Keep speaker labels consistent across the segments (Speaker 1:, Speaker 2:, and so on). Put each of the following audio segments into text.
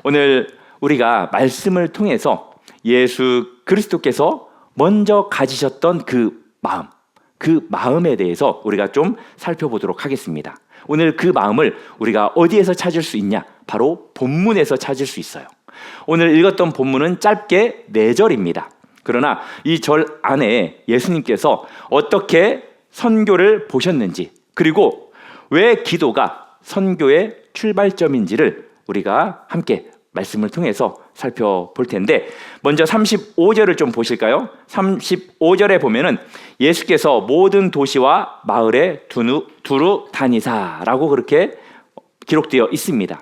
Speaker 1: 오늘 우리가 말씀을 통해서 예수 그리스도께서 먼저 가지셨던 그 마음에 대해서 우리가 좀 살펴보도록 하겠습니다. 오늘 그 마음을 우리가 어디에서 찾을 수 있냐? 바로 본문에서 찾을 수 있어요. 오늘 읽었던 본문은 짧게 4절입니다. 그러나 이 절 안에 예수님께서 어떻게 선교를 보셨는지, 그리고 왜 기도가 선교의 출발점인지를 우리가 함께 말씀을 통해서 살펴볼 텐데, 먼저 35절을 좀 보실까요? 35절에 보면은 예수께서 모든 도시와 마을에 두루 다니사라고 그렇게 기록되어 있습니다.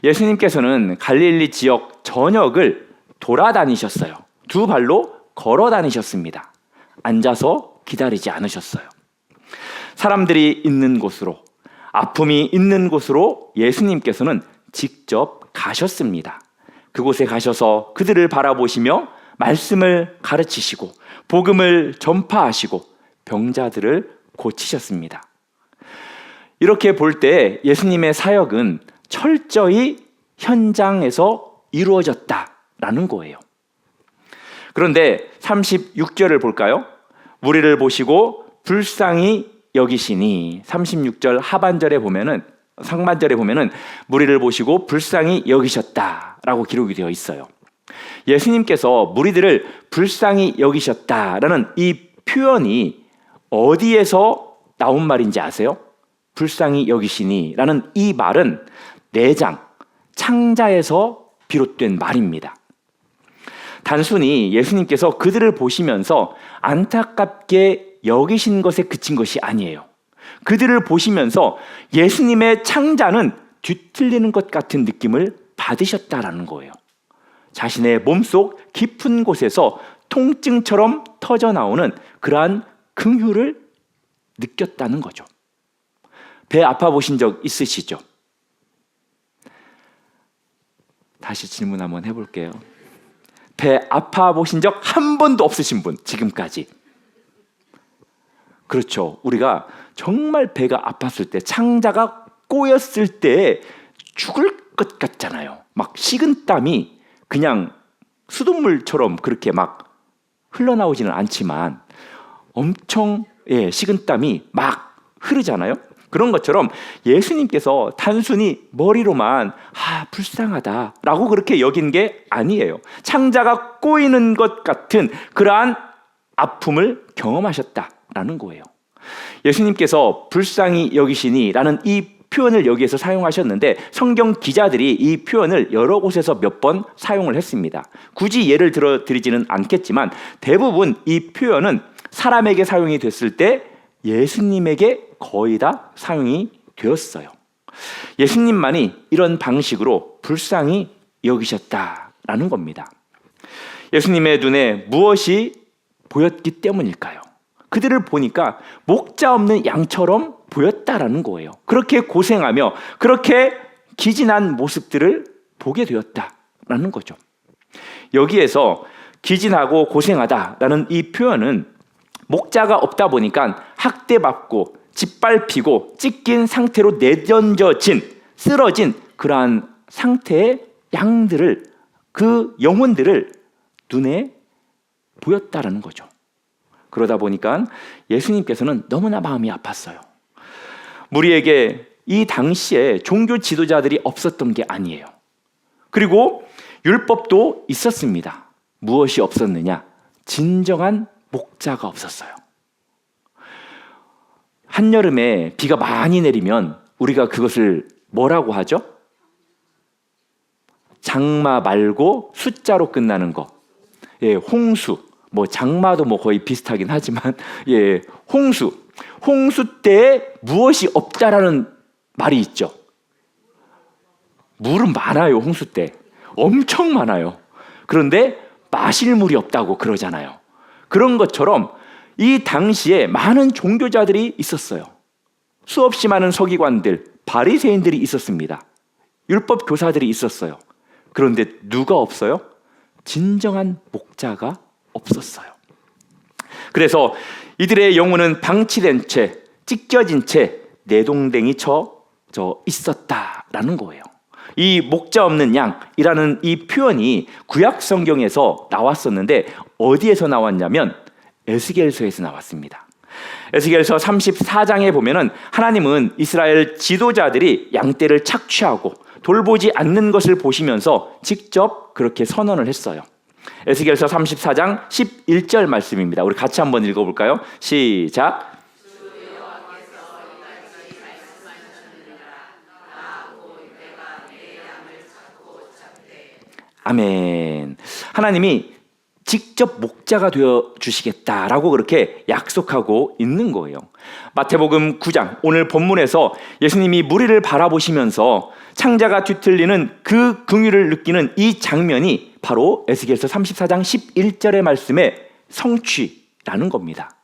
Speaker 1: 예수님께서는 갈릴리 지역 전역을 돌아다니셨어요. 2발로 걸어 다니셨습니다. 앉아서 기다리지 않으셨어요. 사람들이 있는 곳으로, 아픔이 있는 곳으로 예수님께서는 직접 가셨습니다. 그곳에 가셔서 그들을 바라보시며 말씀을 가르치시고 복음을 전파하시고 병자들을 고치셨습니다. 이렇게 볼 때 예수님의 사역은 철저히 현장에서 이루어졌다라는 거예요. 그런데 36절을 볼까요? 무리를 보시고 불쌍히 여기시니, 36절 상반절에 보면은 무리를 보시고 불쌍히 여기셨다라고 기록이 되어 있어요. 예수님께서 무리들을 불쌍히 여기셨다라는 이 표현이 어디에서 나온 말인지 아세요? 불쌍히 여기시니라는 이 말은 내장, 창자에서 비롯된 말입니다. 단순히 예수님께서 그들을 보시면서 안타깝게 여기신 것에 그친 것이 아니에요. 그들을 보시면서 예수님의 창자는 뒤틀리는 것 같은 느낌을 받으셨다라는 거예요. 자신의 몸속 깊은 곳에서 통증처럼 터져나오는 그러한 긍휼을 느꼈다는 거죠. 배 아파 보신 적 있으시죠? 다시 질문 한번 해볼게요. 배 아파 보신 적 한 번도 없으신 분, 지금까지? 그렇죠. 우리가 정말 배가 아팠을 때, 창자가 꼬였을 때 죽을 것 같잖아요. 막 식은땀이 그냥 수돗물처럼 그렇게 막 흘러나오지는 않지만 엄청 식은땀이 막 흐르잖아요. 그런 것처럼 예수님께서 단순히 머리로만 불쌍하다라고 그렇게 여긴 게 아니에요. 창자가 꼬이는 것 같은 그러한 아픔을 경험하셨다라는 거예요. 예수님께서 불쌍히 여기시니라는 이 표현을 여기에서 사용하셨는데, 성경 기자들이 이 표현을 여러 곳에서 몇 번 사용을 했습니다. 굳이 예를 들어 드리지는 않겠지만 대부분 이 표현은 사람에게 사용이 됐을 때 예수님에게 거의 다 사용이 되었어요. 예수님만이 이런 방식으로 불쌍히 여기셨다라는 겁니다. 예수님의 눈에 무엇이 보였기 때문일까요? 그들을 보니까 목자 없는 양처럼 보였다라는 거예요. 그렇게 고생하며 그렇게 기진한 모습들을 보게 되었다라는 거죠. 여기에서 기진하고 고생하다라는 이 표현은 목자가 없다 보니까 학대받고 짓밟히고 찢긴 상태로 내던져진, 쓰러진 그러한 상태의 양들을, 그 영혼들을 눈에 보였다라는 거죠. 그러다 보니까 예수님께서는 너무나 마음이 아팠어요. 우리에게 이 당시에 종교 지도자들이 없었던 게 아니에요. 그리고 율법도 있었습니다. 무엇이 없었느냐? 진정한 목자가 없었어요. 한여름에 비가 많이 내리면 우리가 그것을 뭐라고 하죠? 장마 말고 숫자로 끝나는 거. 홍수. 장마도 거의 비슷하긴 하지만, 홍수. 홍수 때에 무엇이 없다라는 말이 있죠. 물은 많아요, 홍수 때. 엄청 많아요. 그런데 마실 물이 없다고 그러잖아요. 그런 것처럼 이 당시에 많은 종교자들이 있었어요. 수없이 많은 서기관들, 바리새인들이 있었습니다. 율법 교사들이 있었어요. 그런데 누가 없어요? 진정한 목자가 없었어요. 그래서 이들의 영혼은 방치된 채, 찢겨진 채 내동댕이 쳐 있었다라는 거예요. 이 목자 없는 양이라는 이 표현이 구약 성경에서 나왔었는데 어디에서 나왔냐면 에스겔서에서 나왔습니다. 에스겔서 34장에 보면은 하나님은 이스라엘 지도자들이 양떼를 착취하고 돌보지 않는 것을 보시면서 직접 그렇게 선언을 했어요. 에스겔서 34장 11절 말씀입니다. 우리 같이 한번 읽어볼까요? 시작. 아멘. 하나님이 직접 목자가 되어 주시겠다라고 그렇게 약속하고 있는 거예요. 마태복음 9장 오늘 본문에서 예수님이 무리를 바라보시면서 창자가 뒤틀리는 그 긍휼을 느끼는 이 장면이 바로 에스겔서 34장 11절의 말씀의 성취라는 겁니다.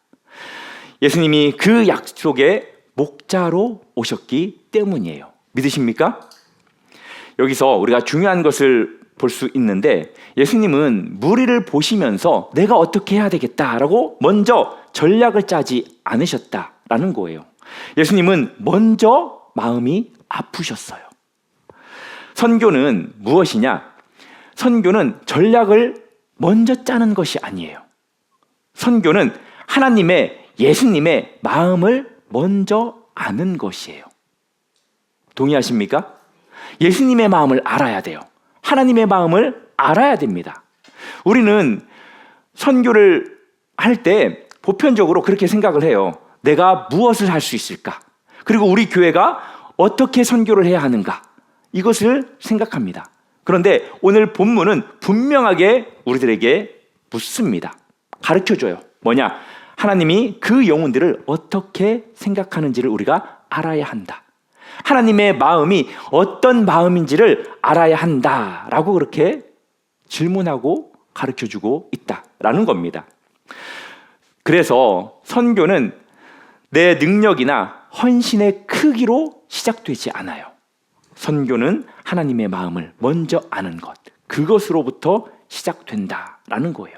Speaker 1: 예수님이 그 약속의 목자로 오셨기 때문이에요. 믿으십니까? 여기서 우리가 중요한 것을 볼 수 있는데 예수님은 무리를 보시면서 내가 어떻게 해야 되겠다라고 먼저 전략을 짜지 않으셨다라는 거예요. 예수님은 먼저 마음이 아프셨어요. 선교는 무엇이냐? 선교는 전략을 먼저 짜는 것이 아니에요. 선교는 하나님의 예수님의 마음을 먼저 아는 것이에요. 동의하십니까? 예수님의 마음을 알아야 돼요. 하나님의 마음을 알아야 됩니다. 우리는 선교를 할 때 보편적으로 그렇게 생각을 해요. 내가 무엇을 할 수 있을까? 그리고 우리 교회가 어떻게 선교를 해야 하는가? 이것을 생각합니다. 그런데 오늘 본문은 분명하게 우리들에게 묻습니다. 가르쳐줘요. 뭐냐? 하나님이 그 영혼들을 어떻게 생각하는지를 우리가 알아야 한다. 하나님의 마음이 어떤 마음인지를 알아야 한다라고 그렇게 질문하고 가르쳐주고 있다라는 겁니다. 그래서 선교는 내 능력이나 헌신의 크기로 시작되지 않아요. 선교는 하나님의 마음을 먼저 아는 것, 그것으로부터 시작된다라는 거예요.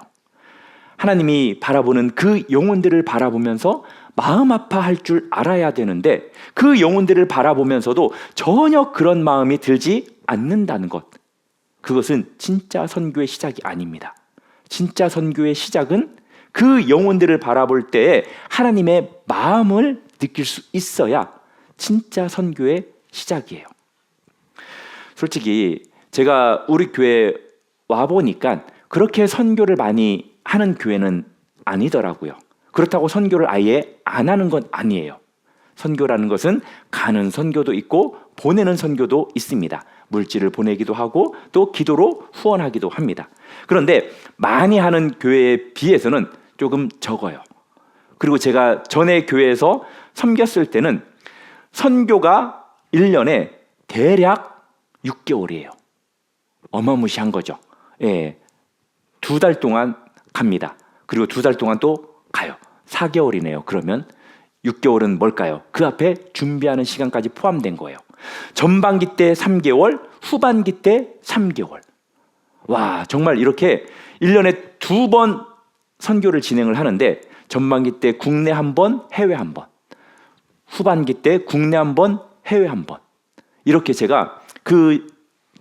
Speaker 1: 하나님이 바라보는 그 영혼들을 바라보면서 마음 아파할 줄 알아야 되는데 그 영혼들을 바라보면서도 전혀 그런 마음이 들지 않는다는 것, 그것은 진짜 선교의 시작이 아닙니다. 진짜 선교의 시작은 그 영혼들을 바라볼 때에 하나님의 마음을 느낄 수 있어야 진짜 선교의 시작이에요. 솔직히 제가 우리 교회에 와보니까 그렇게 선교를 많이 하는 교회는 아니더라고요. 그렇다고 선교를 아예 안 하는 건 아니에요. 선교라는 것은 가는 선교도 있고 보내는 선교도 있습니다. 물질을 보내기도 하고 또 기도로 후원하기도 합니다. 그런데 많이 하는 교회에 비해서는 조금 적어요. 그리고 제가 전에 교회에서 섬겼을 때는 선교가 1년에 대략 6개월이에요. 어마무시한 거죠. 예, 2달 동안 갑니다. 그리고 2달 동안 또 가요. 4개월이네요. 그러면 6개월은 뭘까요? 그 앞에 준비하는 시간까지 포함된 거예요. 전반기 때 3개월, 후반기 때 3개월. 와, 정말 이렇게 1년에 2번 선교를 진행을 하는데 전반기 때 국내 1번, 해외 1번. 후반기 때 국내 1번, 해외 1번. 이렇게 제가 그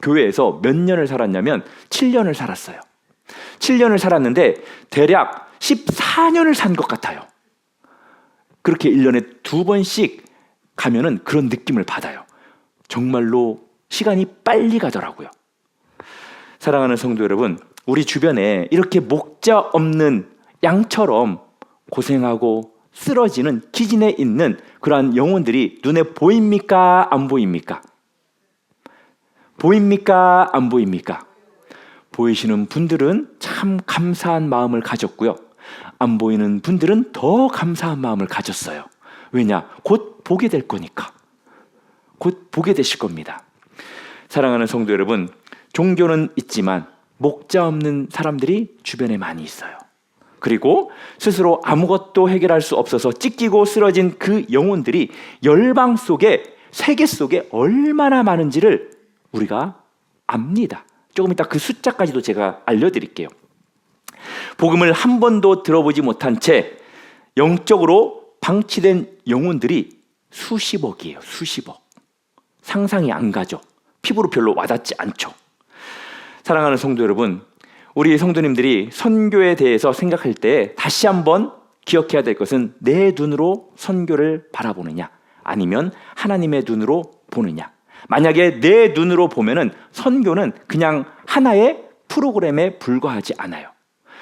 Speaker 1: 교회에서 몇 년을 살았냐면 7년을 살았어요. 7년을 살았는데 대략 14년을 산 것 같아요. 그렇게 1년에 2번씩 가면은 그런 느낌을 받아요. 정말로 시간이 빨리 가더라고요. 사랑하는 성도 여러분, 우리 주변에 이렇게 목자 없는 양처럼 고생하고 쓰러지는 기진에 있는 그러한 영혼들이 눈에 보입니까? 안 보입니까? 보입니까? 안 보입니까? 보이시는 분들은 참 감사한 마음을 가졌고요. 안 보이는 분들은 더 감사한 마음을 가졌어요. 왜냐? 곧 보게 될 거니까. 곧 보게 되실 겁니다. 사랑하는 성도 여러분, 종교는 있지만 목자 없는 사람들이 주변에 많이 있어요. 그리고 스스로 아무것도 해결할 수 없어서 찢기고 쓰러진 그 영혼들이 열방 속에, 세계 속에 얼마나 많은지를 우리가 압니다. 조금 이따 그 숫자까지도 제가 알려드릴게요. 복음을 한 번도 들어보지 못한 채 영적으로 방치된 영혼들이 수십억이에요. 수십억. 상상이 안 가죠. 피부로 별로 와닿지 않죠. 사랑하는 성도 여러분, 우리 성도님들이 선교에 대해서 생각할 때 다시 한번 기억해야 될 것은 내 눈으로 선교를 바라보느냐, 아니면 하나님의 눈으로 보느냐. 만약에 내 눈으로 보면은 선교는 그냥 하나의 프로그램에 불과하지 않아요.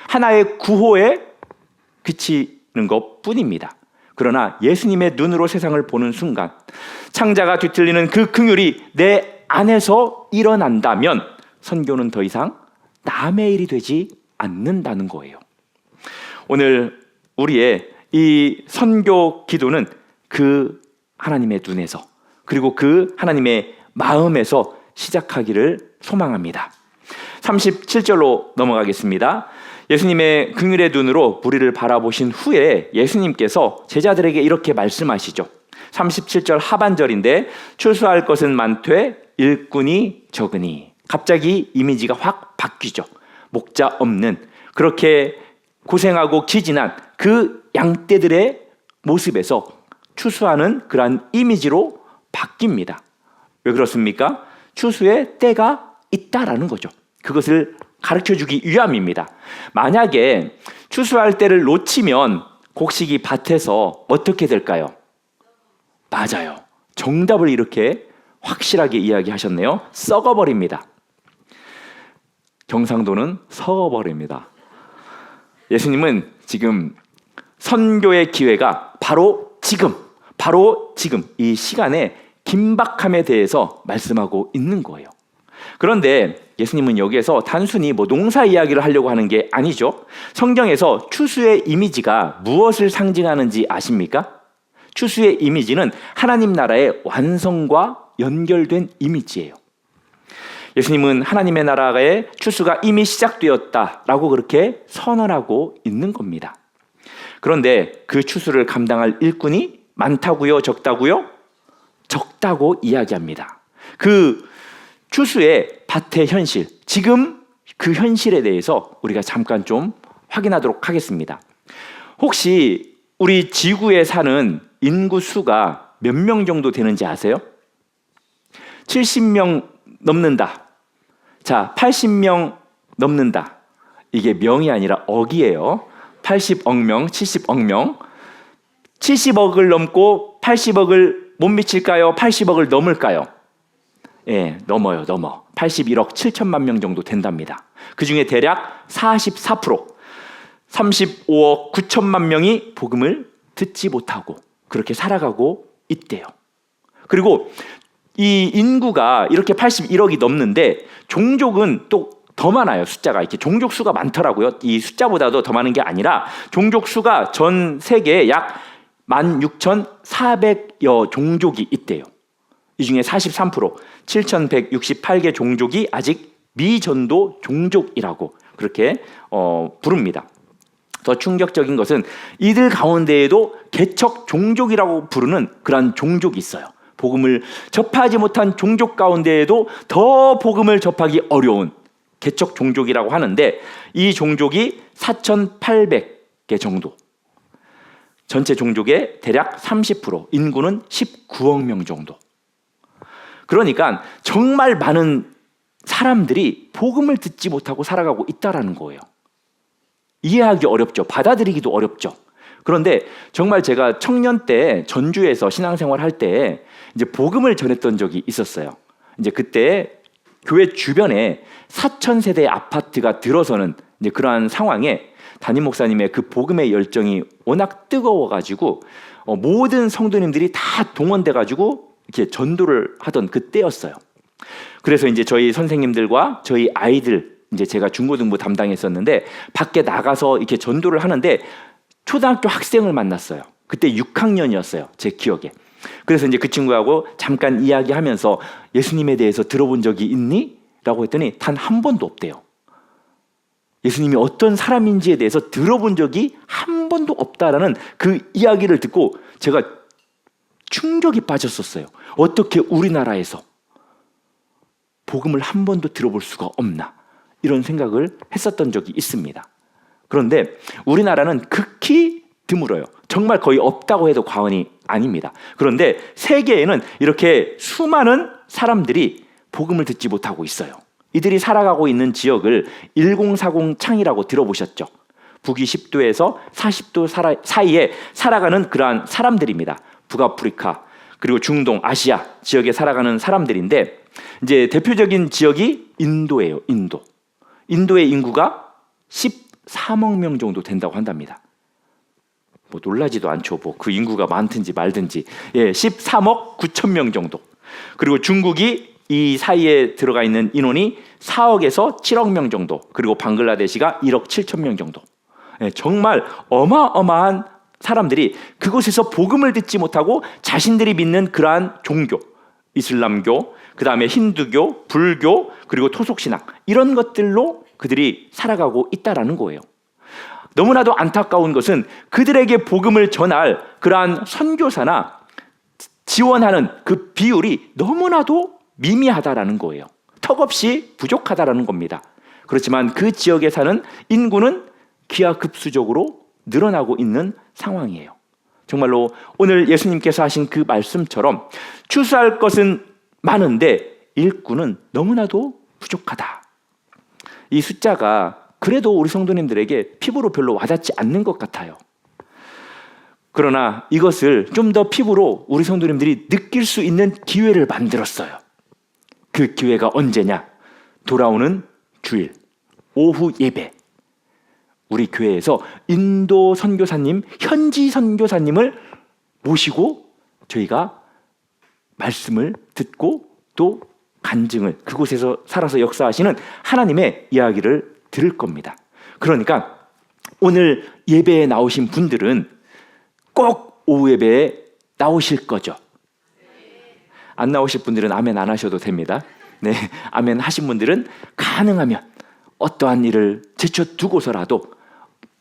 Speaker 1: 하나의 구호에 그치는 것 뿐입니다. 그러나 예수님의 눈으로 세상을 보는 순간 창자가 뒤틀리는 그 긍휼이 내 안에서 일어난다면 선교는 더 이상 남의 일이 되지 않는다는 거예요. 오늘 우리의 이 선교 기도는 그 하나님의 눈에서, 그리고 그 하나님의 마음에서 시작하기를 소망합니다. 37절로 넘어가겠습니다. 예수님의 긍휼의 눈으로 우리를 바라보신 후에 예수님께서 제자들에게 이렇게 말씀하시죠. 37절 하반절인데, 추수할 것은 많되 일꾼이 적으니. 갑자기 이미지가 확 바뀌죠. 목자 없는, 그렇게 고생하고 기진한 그 양떼들의 모습에서 추수하는 그러한 이미지로 바뀝니다. 왜 그렇습니까? 추수의 때가 있다라는 거죠. 그것을 가르쳐주기 위함입니다. 만약에 추수할 때를 놓치면 곡식이 밭에서 어떻게 될까요? 맞아요. 정답을 이렇게 확실하게 이야기하셨네요. 썩어버립니다. 경상도는 썩어버립니다. 예수님은 지금 선교의 기회가 바로 지금 이 시간에 긴박함에 대해서 말씀하고 있는 거예요. 그런데 예수님은 여기에서 단순히 농사 이야기를 하려고 하는 게 아니죠. 성경에서 추수의 이미지가 무엇을 상징하는지 아십니까? 추수의 이미지는 하나님 나라의 완성과 연결된 이미지예요. 예수님은 하나님의 나라의 추수가 이미 시작되었다라고 그렇게 선언하고 있는 겁니다. 그런데 그 추수를 감당할 일꾼이 많다고요? 적다고요? 적다고 이야기합니다. 그 추수의 밭의 현실, 지금 그 현실에 대해서 우리가 잠깐 좀 확인하도록 하겠습니다. 혹시 우리 지구에 사는 인구 수가 몇 명 정도 되는지 아세요? 70명 넘는다. 자, 80명 넘는다. 이게 명이 아니라 억이에요. 80억 명, 70억 명. 70억을 넘고 80억을 못 미칠까요? 80억을 넘을까요? 예, 넘어요. 81억 7천만 명 정도 된답니다. 그 중에 대략 44%, 35억 9천만 명이 복음을 듣지 못하고 그렇게 살아가고 있대요. 그리고 이 인구가 이렇게 81억이 넘는데 종족은 또 더 많아요. 숫자가 이렇게 종족 수가 많더라고요. 이 숫자보다도 더 많은 게 아니라 종족 수가 전 세계에 약 16,400여 종족이 있대요. 이 중에 43%, 7,168개 종족이 아직 미전도 종족이라고 그렇게 부릅니다. 더 충격적인 것은 이들 가운데에도 개척 종족이라고 부르는 그런 종족이 있어요. 복음을 접하지 못한 종족 가운데에도 더 복음을 접하기 어려운 개척 종족이라고 하는데, 이 종족이 4,800개 정도. 전체 종족의 대략 30%, 인구는 19억 명 정도. 그러니까 정말 많은 사람들이 복음을 듣지 못하고 살아가고 있다라는 거예요. 이해하기 어렵죠. 받아들이기도 어렵죠. 그런데 정말 제가 청년 때 전주에서 신앙생활 할 때 이제 복음을 전했던 적이 있었어요. 이제 그때 교회 주변에 4,000세대의 아파트가 들어서는 이제 그러한 상황에 담임 목사님의 그 복음의 열정이 워낙 뜨거워가지고 모든 성도님들이 다 동원돼가지고 이렇게 전도를 하던 그때였어요. 그래서 이제 저희 선생님들과 저희 아이들, 이제 제가 중고등부 담당했었는데 밖에 나가서 이렇게 전도를 하는데 초등학교 학생을 만났어요. 그때 6학년이었어요. 제 기억에. 그래서 이제 그 친구하고 잠깐 이야기하면서 예수님에 대해서 들어본 적이 있니? 라고 했더니 단 한 번도 없대요. 예수님이 어떤 사람인지에 대해서 들어본 적이 한 번도 없다라는 그 이야기를 듣고 제가 충격이 빠졌었어요. 어떻게 우리나라에서 복음을 한 번도 들어볼 수가 없나, 이런 생각을 했었던 적이 있습니다. 그런데 우리나라는 극히 드물어요. 정말 거의 없다고 해도 과언이 아닙니다. 그런데 세계에는 이렇게 수많은 사람들이 복음을 듣지 못하고 있어요. 이들이 살아가고 있는 지역을 1040 창이라고 들어보셨죠? 북위 10도에서 40도 사이에 살아가는 그러한 사람들입니다. 북아프리카 그리고 중동, 아시아 지역에 살아가는 사람들인데 이제 대표적인 지역이 인도예요. 인도의 인구가 13억 명 정도 된다고 한답니다. 뭐 놀라지도 않죠. 뭐 그 인구가 많든지 말든지. 13억 9천 명 정도. 그리고 중국이 이 사이에 들어가 있는 인원이 4억에서 7억 명 정도. 그리고 방글라데시가 1억 7천 명 정도. 정말 어마어마한 사람들이 그곳에서 복음을 듣지 못하고 자신들이 믿는 그러한 종교, 이슬람교, 그 다음에 힌두교, 불교, 그리고 토속신앙 이런 것들로 그들이 살아가고 있다라는 거예요. 너무나도 안타까운 것은 그들에게 복음을 전할 그러한 선교사나 지원하는 그 비율이 너무나도 미미하다라는 거예요. 턱없이 부족하다라는 겁니다. 그렇지만 그 지역에 사는 인구는 기하급수적으로 늘어나고 있는 상황이에요. 정말로 오늘 예수님께서 하신 그 말씀처럼 추수할 것은 많은데 일꾼은 너무나도 부족하다. 이 숫자가 그래도 우리 성도님들에게 피부로 별로 와닿지 않는 것 같아요. 그러나 이것을 좀 더 피부로 우리 성도님들이 느낄 수 있는 기회를 만들었어요. 그 기회가 언제냐? 돌아오는 주일 오후 예배. 우리 교회에서 인도 선교사님, 현지 선교사님을 모시고 저희가 말씀을 듣고 또 간증을 그곳에서 살아서 역사하시는 하나님의 이야기를 들을 겁니다. 그러니까 오늘 예배에 나오신 분들은 꼭 오후 예배에 나오실 거죠. 안 나오실 분들은 아멘 안 하셔도 됩니다. 네, 아멘 하신 분들은 가능하면 어떠한 일을 제쳐두고서라도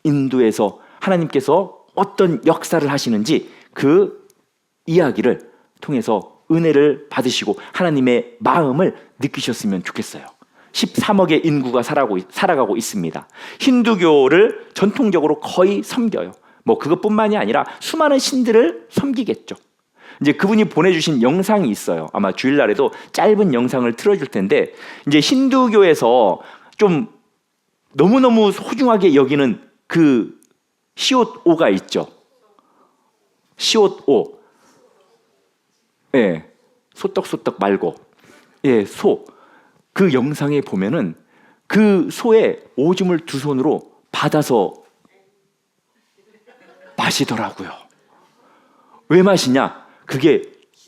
Speaker 1: 인도에서 하나님께서 어떤 역사를 하시는지 그 이야기를 통해서 은혜를 받으시고 하나님의 마음을 느끼셨으면 좋겠어요. 13억의 인구가 살아가고 있습니다. 힌두교를 전통적으로 거의 섬겨요. 뭐 그것뿐만이 아니라 수많은 신들을 섬기겠죠. 이제 그분이 보내주신 영상이 있어요. 아마 주일날에도 짧은 영상을 틀어줄 텐데 이제 힌두교에서 좀 너무너무 소중하게 여기는 그 시옷오가 있죠. 시옷오. 예. 소떡소떡 말고. 예, 소. 그 영상에 보면은 그 소의 오줌을 두 손으로 받아서 마시더라고요. 왜 마시냐? 그게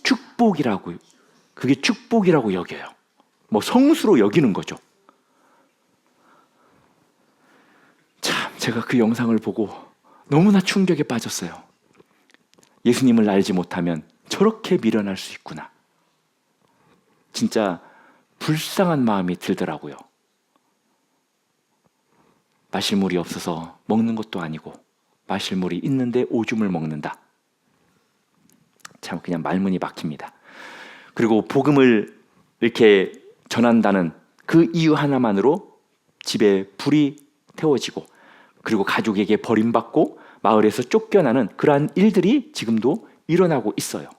Speaker 1: 축복이라고 여겨요. 뭐 성수로 여기는 거죠. 참, 제가 그 영상을 보고 너무나 충격에 빠졌어요. 예수님을 알지 못하면 저렇게 미련할 수 있구나. 진짜 불쌍한 마음이 들더라고요. 마실 물이 없어서 먹는 것도 아니고 마실 물이 있는데 오줌을 먹는다. 참 그냥 말문이 막힙니다. 그리고 복음을 이렇게 전한다는 그 이유 하나만으로 집에 불이 태워지고 그리고 가족에게 버림받고 마을에서 쫓겨나는 그러한 일들이 지금도 일어나고 있어요.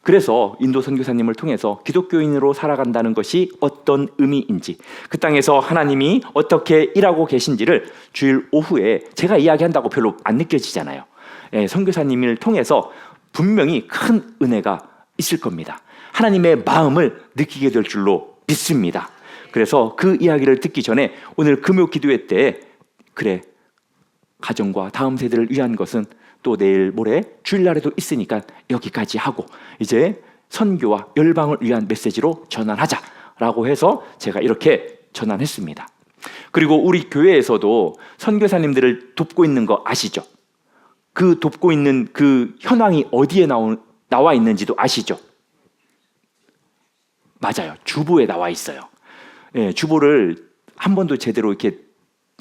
Speaker 1: 그래서 인도 선교사님을 통해서 기독교인으로 살아간다는 것이 어떤 의미인지, 그 땅에서 하나님이 어떻게 일하고 계신지를 주일 오후에 제가 이야기한다고 별로 안 느껴지잖아요. 선교사님을 통해서 분명히 큰 은혜가 있을 겁니다. 하나님의 마음을 느끼게 될 줄로 믿습니다. 그래서 그 이야기를 듣기 전에 오늘 금요 기도회 때 그래, 가정과 다음 세대를 위한 것은 또 내일 모레 주일날에도 있으니까 여기까지 하고 이제 선교와 열방을 위한 메시지로 전환하자라고 해서 제가 이렇게 전환했습니다. 그리고 우리 교회에서도 선교사님들을 돕고 있는 거 아시죠? 그 돕고 있는 그 현황이 어디에 나와 있는지도 아시죠? 맞아요. 주보에 나와 있어요. 예, 주보를 한 번도 제대로 이렇게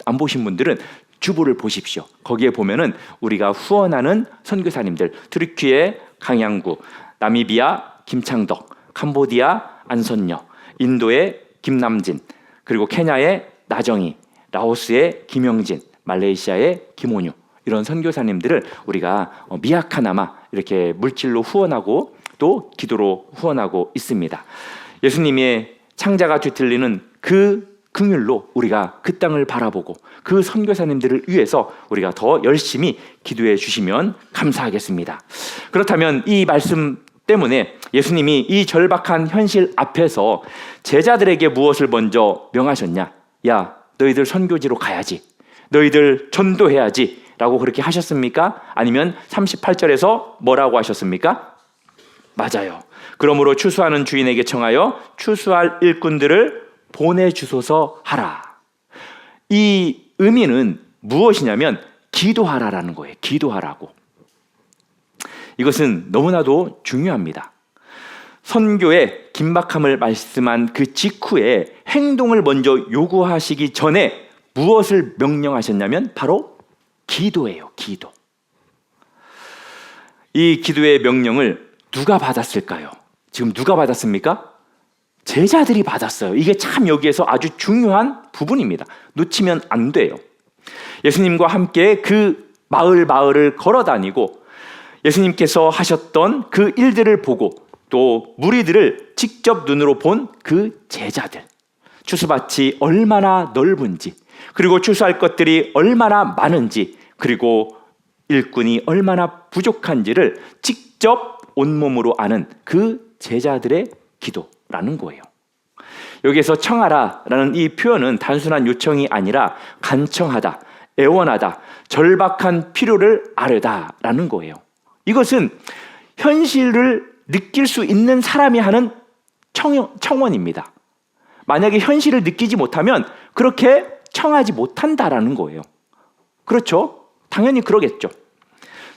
Speaker 1: 안 보신 분들은 주보를 보십시오. 거기에 보면은 우리가 후원하는 선교사님들, 트르키예 강양구, 나미비아 김창덕, 캄보디아 안선녀, 인도의 김남진, 그리고 케냐의 나정희, 라오스의 김영진, 말레이시아의 김온유, 이런 선교사님들을 우리가 미약하나마 이렇게 물질로 후원하고 또 기도로 후원하고 있습니다. 예수님의 창자가 뒤틀리는 그 긍휼로 우리가 그 땅을 바라보고 그 선교사님들을 위해서 우리가 더 열심히 기도해 주시면 감사하겠습니다. 그렇다면 이 말씀 때문에 예수님이 이 절박한 현실 앞에서 제자들에게 무엇을 먼저 명하셨냐? 야, 너희들 선교지로 가야지. 너희들 전도해야지. 라고 그렇게 하셨습니까? 아니면 38절에서 뭐라고 하셨습니까? 맞아요. 그러므로 추수하는 주인에게 청하여 추수할 일꾼들을 보내주소서 하라. 이 의미는 무엇이냐면 기도하라라는 거예요. 기도하라고. 이것은 너무나도 중요합니다. 선교의 긴박함을 말씀한 그 직후에 행동을 먼저 요구하시기 전에 무엇을 명령하셨냐면 바로 기도예요. 기도. 이 기도의 명령을 누가 받았을까요? 지금 누가 받았습니까? 제자들이 받았어요. 이게 참 여기에서 아주 중요한 부분입니다. 놓치면 안 돼요. 예수님과 함께 그 마을을 걸어 다니고 예수님께서 하셨던 그 일들을 보고 또 무리들을 직접 눈으로 본 그 제자들, 추수밭이 얼마나 넓은지, 그리고 추수할 것들이 얼마나 많은지, 그리고 일꾼이 얼마나 부족한지를 직접 온몸으로 아는 그 제자들의 기도라는 거예요. 여기에서 청하라라는 이 표현은 단순한 요청이 아니라 간청하다, 애원하다, 절박한 필요를 아뢰다라는 거예요. 이것은 현실을 느낄 수 있는 사람이 하는 청원입니다. 만약에 현실을 느끼지 못하면 그렇게 청하지 못한다라는 거예요. 그렇죠? 당연히 그러겠죠.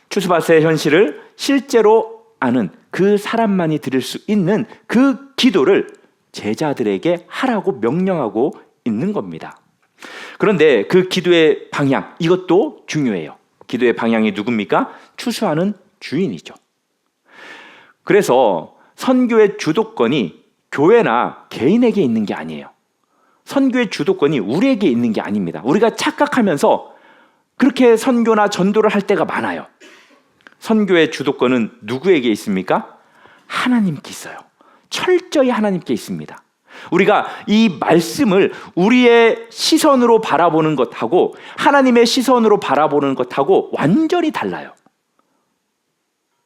Speaker 1: 추수밭의 현실을 실제로 아는 그 사람만이 드릴 수 있는 그 기도를 제자들에게 하라고 명령하고 있는 겁니다. 그런데 그 기도의 방향, 이것도 중요해요. 기도의 방향이 누굽니까? 추수하는 주인이죠. 그래서 선교의 주도권이 교회나 개인에게 있는 게 아니에요. 선교의 주도권이 우리에게 있는 게 아닙니다. 우리가 착각하면서 그렇게 선교나 전도를 할 때가 많아요. 선교의 주도권은 누구에게 있습니까? 하나님께 있어요. 철저히 하나님께 있습니다. 우리가 이 말씀을 우리의 시선으로 바라보는 것하고 하나님의 시선으로 바라보는 것하고 완전히 달라요.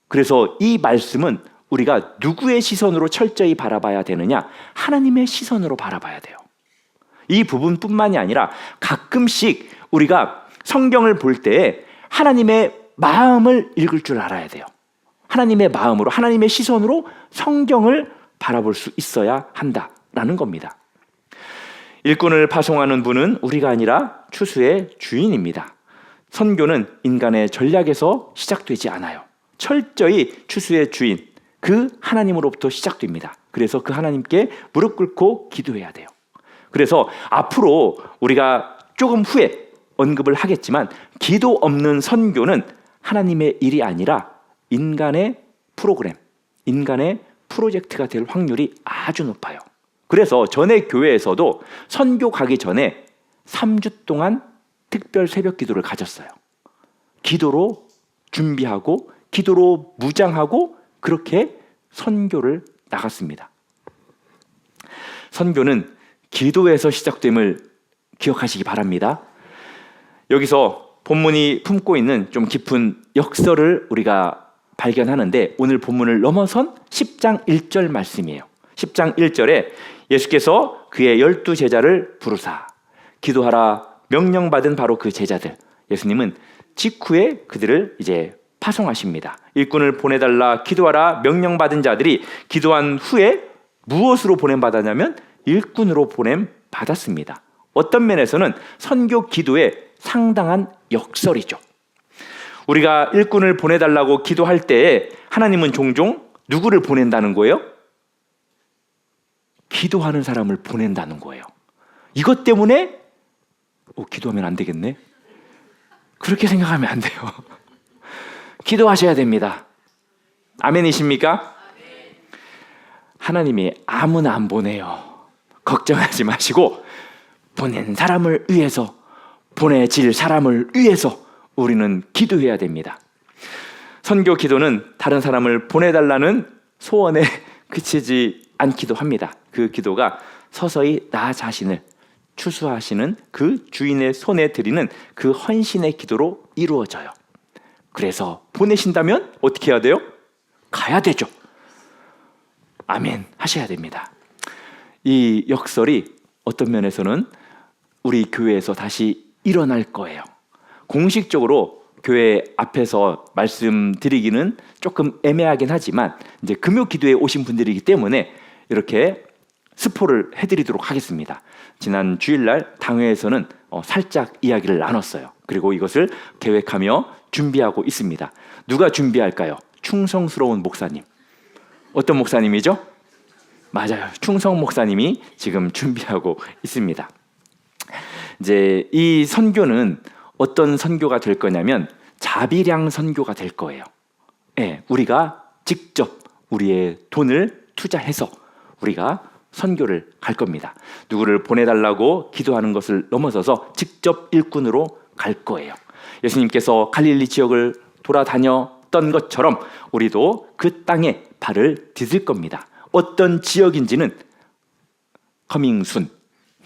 Speaker 1: 그래서 이 말씀은 우리가 누구의 시선으로 철저히 바라봐야 되느냐? 하나님의 시선으로 바라봐야 돼요. 이 부분뿐만이 아니라 가끔씩 우리가 성경을 볼 때 하나님의 마음을 읽을 줄 알아야 돼요. 하나님의 마음으로, 하나님의 시선으로 성경을 바라볼 수 있어야 한다라는 겁니다. 일꾼을 파송하는 분은 우리가 아니라 추수의 주인입니다. 선교는 인간의 전략에서 시작되지 않아요. 철저히 추수의 주인, 그 하나님으로부터 시작됩니다. 그래서 그 하나님께 무릎 꿇고 기도해야 돼요. 그래서 앞으로 우리가 조금 후에 언급을 하겠지만 기도 없는 선교는 하나님의 일이 아니라 인간의 프로그램, 인간의 프로젝트가 될 확률이 아주 높아요. 그래서 전에 교회에서도 선교 가기 전에 3주 동안 특별 새벽 기도를 가졌어요. 기도로 준비하고 기도로 무장하고 그렇게 선교를 나갔습니다. 선교는 기도에서 시작됨을 기억하시기 바랍니다. 여기서 본문이 품고 있는 좀 깊은 역설을 우리가 발견하는데 오늘 본문을 넘어선 10장 1절 말씀이에요. 10장 1절에 예수께서 그의 12제자를 부르사 기도하라 명령받은 바로 그 제자들, 예수님은 직후에 그들을 이제 파송하십니다. 일꾼을 보내달라 기도하라 명령받은 자들이 기도한 후에 무엇으로 보냄받았냐면 일꾼으로 보냄받았습니다. 어떤 면에서는 선교 기도의 상당한 역설이죠. 우리가 일꾼을 보내달라고 기도할 때에 하나님은 종종 누구를 보낸다는 거예요? 기도하는 사람을 보낸다는 거예요. 이것 때문에 기도하면 안 되겠네? 그렇게 생각하면 안 돼요. 기도하셔야 됩니다. 아멘이십니까? 하나님이 아무나 안 보내요. 걱정하지 마시고 보낸 사람을 위해서, 보내질 사람을 위해서 우리는 기도해야 됩니다. 선교 기도는 다른 사람을 보내달라는 소원에 그치지 않기도 합니다. 그 기도가 서서히 나 자신을 추수하시는 그 주인의 손에 드리는 그 헌신의 기도로 이루어져요. 그래서 보내신다면 어떻게 해야 돼요? 가야 되죠. 아멘 하셔야 됩니다. 이 역설이 어떤 면에서는 우리 교회에서 다시 일어날 거예요. 공식적으로 교회 앞에서 말씀드리기는 조금 애매하긴 하지만 이제 금요 기도에 오신 분들이기 때문에 이렇게 스포를 해드리도록 하겠습니다. 지난 주일날 당회에서는 살짝 이야기를 나눴어요. 그리고 이것을 계획하며 준비하고 있습니다. 누가 준비할까요? 충성스러운 목사님. 어떤 목사님이죠? 맞아요. 충성 목사님이 지금 준비하고 있습니다. 이제 이 선교는 어떤 선교가 될 거냐면 자비량 선교가 될 거예요. 네, 우리가 직접 우리의 돈을 투자해서 우리가 선교를 갈 겁니다. 누구를 보내달라고 기도하는 것을 넘어서서 직접 일꾼으로 갈 거예요. 예수님께서 갈릴리 지역을 돌아다녔던 것처럼 우리도 그 땅에 발을 디딜 겁니다. 어떤 지역인지는 커밍순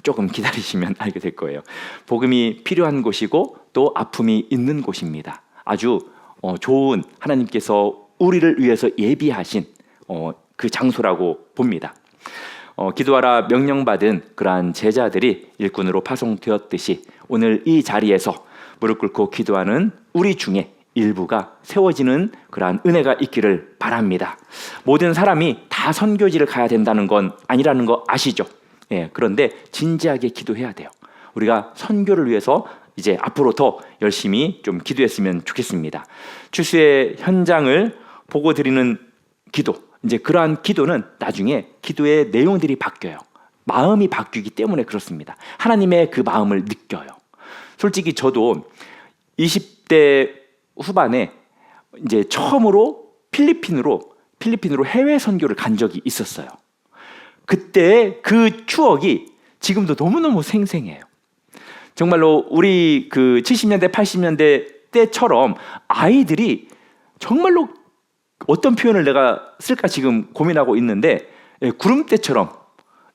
Speaker 1: 조금 기다리시면 알게 될 거예요. 복음이 필요한 곳이고 또 아픔이 있는 곳입니다. 아주 좋은 하나님께서 우리를 위해서 예비하신 그 장소라고 봅니다. 기도하라 명령받은 그러한 제자들이 일꾼으로 파송되었듯이 오늘 이 자리에서 무릎 꿇고 기도하는 우리 중에 일부가 세워지는 그러한 은혜가 있기를 바랍니다. 모든 사람이 다 선교지를 가야 된다는 건 아니라는 거 아시죠? 예, 그런데 진지하게 기도해야 돼요. 우리가 선교를 위해서 이제 앞으로 더 열심히 좀 기도했으면 좋겠습니다. 추수의 현장을 보고 드리는 기도, 이제 그러한 기도는 나중에 기도의 내용들이 바뀌어요. 마음이 바뀌기 때문에 그렇습니다. 하나님의 그 마음을 느껴요. 솔직히 저도 20대 후반에 이제 처음으로 필리핀으로 해외 선교를 간 적이 있었어요. 그때 그 추억이 지금도 너무너무 생생해요. 정말로 우리 그 70년대, 80년대 때처럼 아이들이 정말로 어떤 표현을 내가 쓸까 지금 고민하고 있는데, 구름대처럼,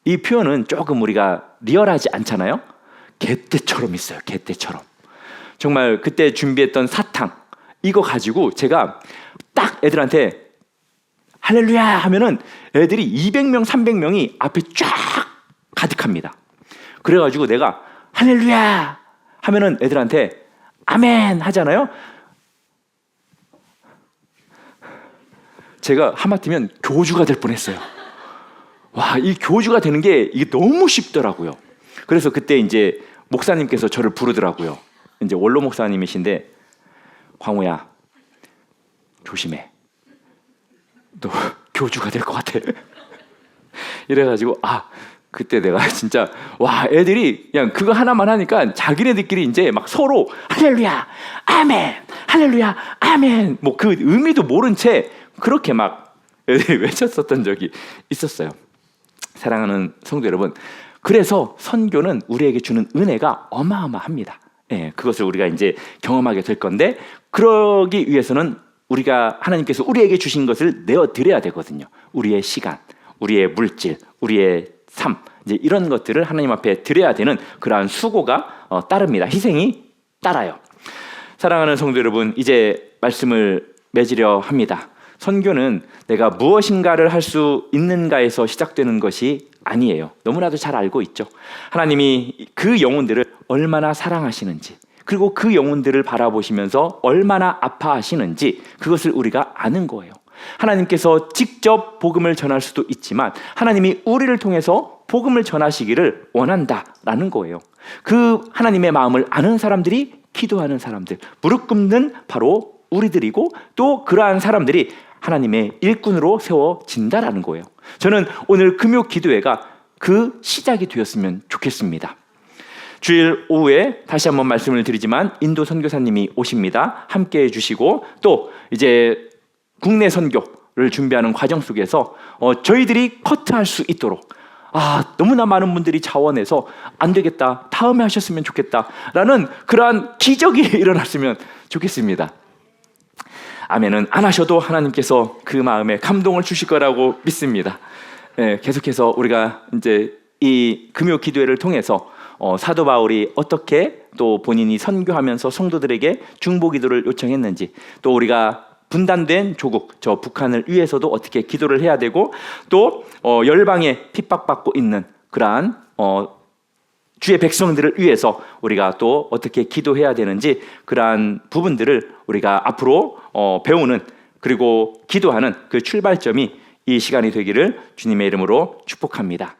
Speaker 1: 이 표현은 조금 우리가 리얼하지 않잖아요. 개떼처럼 있어요. 개떼처럼. 정말 그때 준비했던 사탕 이거 가지고 제가 딱 애들한테 할렐루야 하면은 애들이 200명, 300명이 앞에 쫙 가득합니다. 그래가지고 내가 할렐루야 하면은 애들한테 아멘 하잖아요. 제가 하마터면 교주가 될 뻔했어요. 와, 이 교주가 되는 게 이게 너무 쉽더라고요. 그래서 그때 이제 목사님께서 저를 부르더라고요. 이제 원로 목사님이신데, 광호야, 조심해. 너 교주가 될 것 같아. 이래가지고 그때 내가 진짜 애들이 그냥 그거 하나만 하니까 자기네들끼리 이제 막 서로 할렐루야, 아멘, 할렐루야, 아멘. 뭐 그 의미도 모른 채 그렇게 막 애들이 외쳤었던 적이 있었어요. 사랑하는 성도 여러분, 그래서 선교는 우리에게 주는 은혜가 어마어마합니다. 예, 그것을 우리가 이제 경험하게 될 건데, 그러기 위해서는 우리가 하나님께서 우리에게 주신 것을 내어드려야 되거든요. 우리의 시간, 우리의 물질, 우리의 삶, 이제 이런 것들을 하나님 앞에 드려야 되는 그러한 수고가 따릅니다. 희생이 따라요. 사랑하는 성도 여러분, 이제 말씀을 맺으려 합니다. 선교는 내가 무엇인가를 할 수 있는가에서 시작되는 것이 아니에요. 너무나도 잘 알고 있죠. 하나님이 그 영혼들을 얼마나 사랑하시는지, 그리고 그 영혼들을 바라보시면서 얼마나 아파하시는지 그것을 우리가 아는 거예요. 하나님께서 직접 복음을 전할 수도 있지만 하나님이 우리를 통해서 복음을 전하시기를 원한다라는 거예요. 그 하나님의 마음을 아는 사람들이 기도하는 사람들, 무릎 꿇는 바로 우리들이고, 또 그러한 사람들이 하나님의 일꾼으로 세워진다라는 거예요. 저는 오늘 금요 기도회가 그 시작이 되었으면 좋겠습니다. 주일 오후에 다시 한번 말씀을 드리지만 인도 선교사님이 오십니다. 함께해 주시고, 또 이제 국내 선교를 준비하는 과정 속에서 저희들이 커트할 수 있도록, 너무나 많은 분들이 자원해서 안 되겠다, 다음에 하셨으면 좋겠다라는 그러한 기적이 일어났으면 좋겠습니다. 아멘은 안 하셔도 하나님께서 그 마음에 감동을 주실 거라고 믿습니다. 계속해서 우리가 이제 이 금요 기도회를 통해서 사도 바울이 어떻게 또 본인이 선교하면서 성도들에게 중보 기도를 요청했는지, 또 우리가 분단된 조국 저 북한을 위해서도 어떻게 기도를 해야 되고, 또 열방에 핍박받고 있는 그러한 주의 백성들을 위해서 우리가 또 어떻게 기도해야 되는지, 그러한 부분들을 우리가 앞으로 배우는, 그리고 기도하는 그 출발점이 이 시간이 되기를 주님의 이름으로 축복합니다.